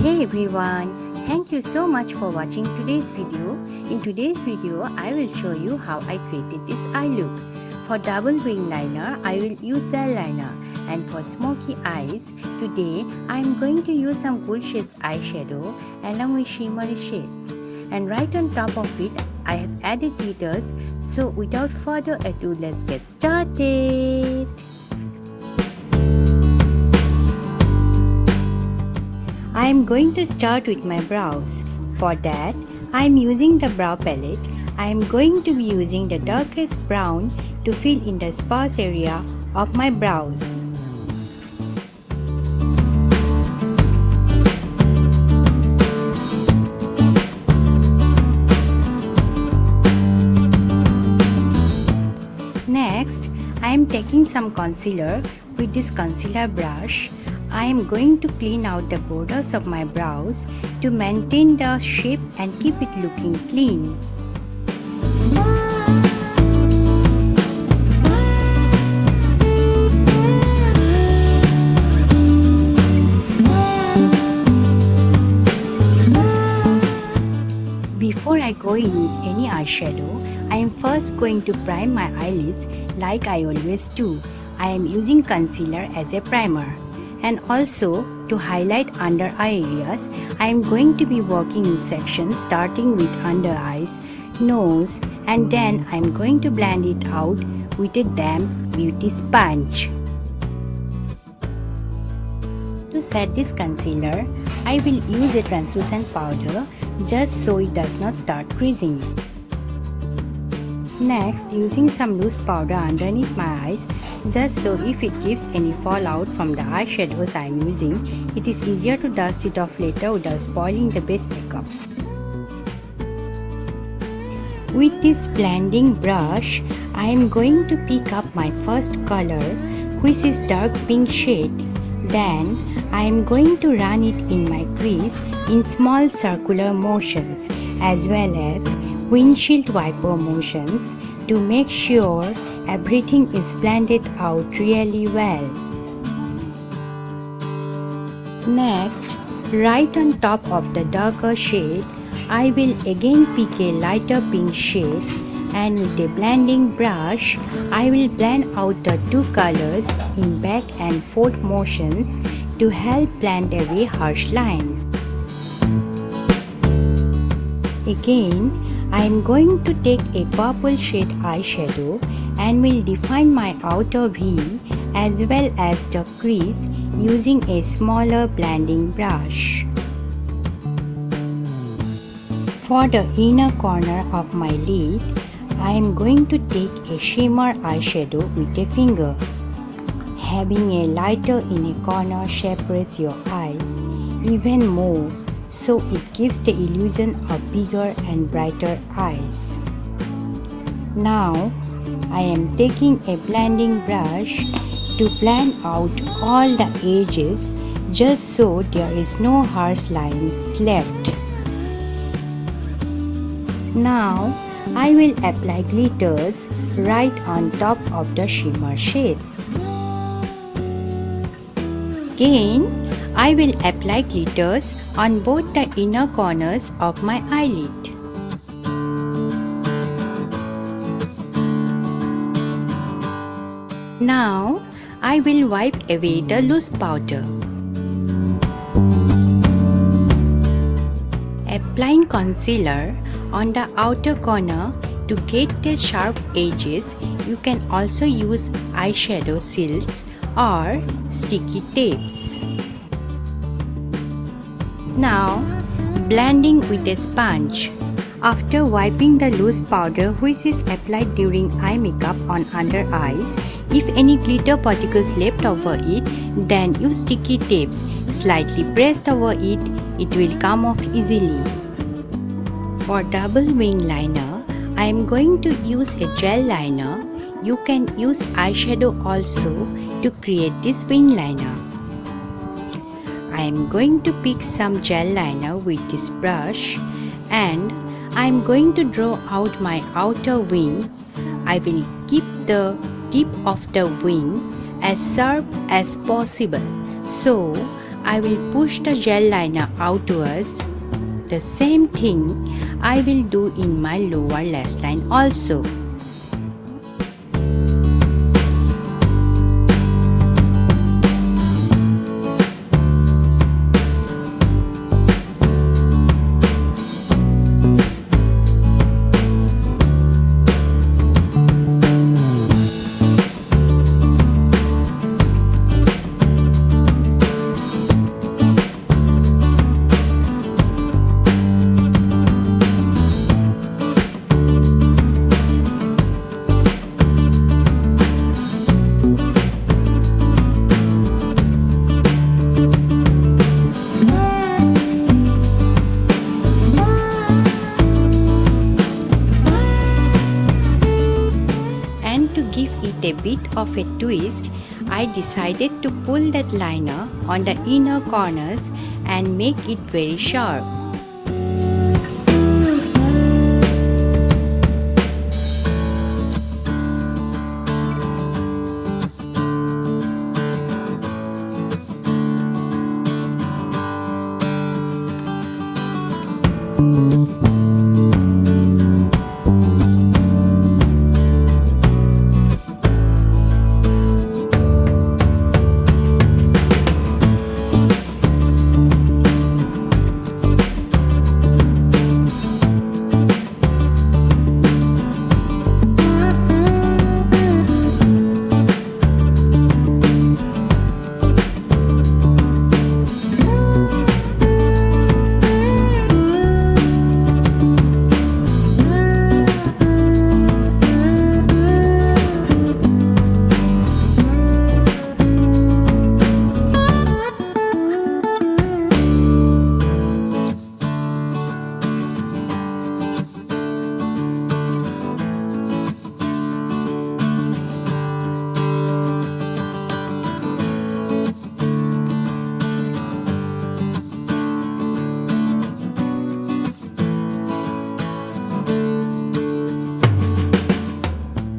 Hey everyone, thank you so much for watching today's video. In today's video, I will show you how I created this eye look. For double wing liner, I will use gel liner, and for smoky eyes, today I am going to use some Cool Shades eyeshadow along with shimmery shades. And right on top of it, I have added glitters. So without further ado, let's get started. I am going to start with my brows. For that, I am using the brow palette. I am going to be using the darkest brown to fill in the sparse area of my brows. Next, I am taking some concealer. With this concealer brush, I am going to clean out the borders of my brows to maintain the shape and keep it looking clean. Before I go in with any eyeshadow, I am first going to prime my eyelids like I always do. I am using concealer as a primer. And also, to highlight under eye areas, I am going to be working in sections starting with under eyes, nose, and then I am going to blend it out with a damp beauty sponge. To set this concealer, I will use a translucent powder just so it does not start creasing. Next, using some loose powder underneath my eyes, just so if it gives any fallout from the eyeshadows I am using, it is easier to dust it off later without spoiling the base makeup. With this blending brush, I am going to pick up my first color, which is dark pink shade. Then, I am going to run it in my crease in small circular motions as well as windshield wiper motions to make sure everything is blended out really well. Next, right on top of the darker shade, I will again pick a lighter pink shade, and with a blending brush, I will blend out the two colors in back and forth motions to help blend away harsh lines. Again, I am going to take a purple shade eyeshadow and will define my outer V as well as the crease using a smaller blending brush. For the inner corner of my lid, I am going to take a shimmer eyeshadow with a finger. Having a lighter inner corner shapes your eyes even more, so it gives the illusion of bigger and brighter eyes. Now, I am taking a blending brush to blend out all the edges just so there is no harsh lines left. Now, I will apply glitters right on top of the shimmer shades. Again, I will apply glitters on both the inner corners of my eyelid. Now, I will wipe away the loose powder. Applying concealer on the outer corner to get the sharp edges, you can also use eyeshadow seals or sticky tapes. Now, blending with a sponge. After wiping the loose powder which is applied during eye makeup on under eyes, if any glitter particles left over it, then use sticky tapes. Slightly pressed over it, it will come off easily. For double wing liner, I am going to use a gel liner. You can use eyeshadow also to create this wing liner. I am going to pick some gel liner with this brush, and I am going to draw out my outer wing. I will keep the tip of the wing as sharp as possible. So I will push the gel liner outwards. The same thing I will do in my lower lash line also. A bit of a twist, I decided to pull that liner on the inner corners and make it very sharp.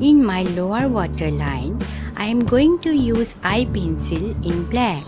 In my lower waterline, I am going to use eye pencil in black.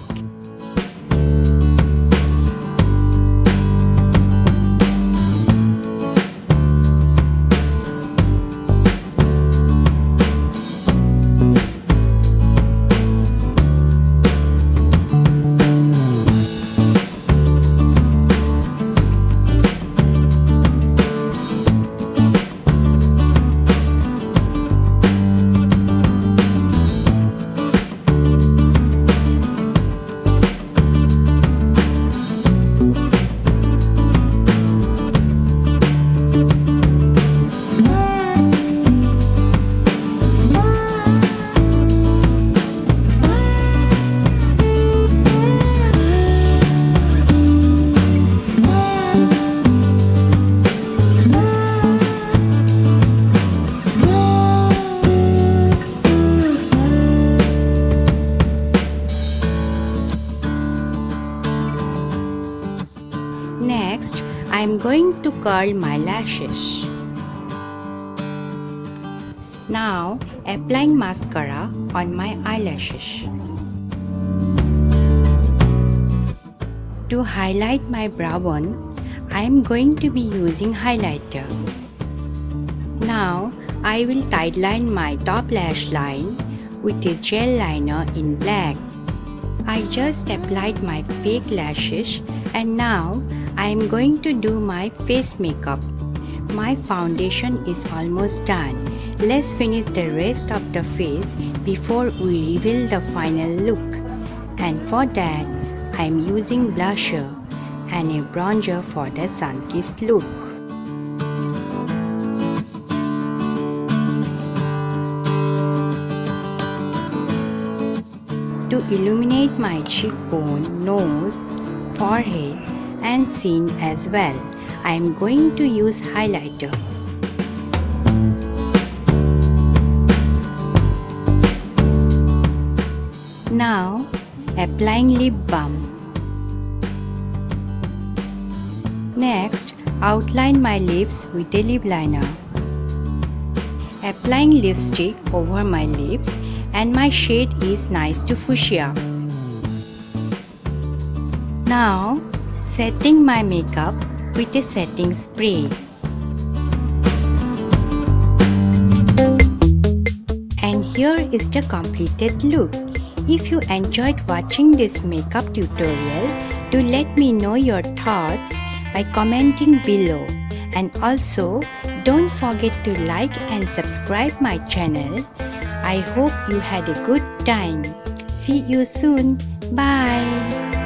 Next, I am going to curl my lashes. Now, applying mascara on my eyelashes. To highlight my brow bone, I am going to be using highlighter. Now, I will tightline my top lash line with a gel liner in black. I just applied my fake lashes and now I am going to do my face makeup. My foundation is almost done. Let's finish the rest of the face before we reveal the final look. And for that, I am using blusher and a bronzer for the sun-kissed look. To illuminate my cheekbone, nose, forehead and chin as well, I am going to use highlighter. Now, applying lip balm. Next, outline my lips with a lip liner. Applying lipstick over my lips and my shade is Nice to Fuchsia. Now, setting my makeup with a setting spray. And here is the completed look. If you enjoyed watching this makeup tutorial, do let me know your thoughts by commenting below. And also, don't forget to like and subscribe my channel. I hope you had a good time. See you soon. Bye.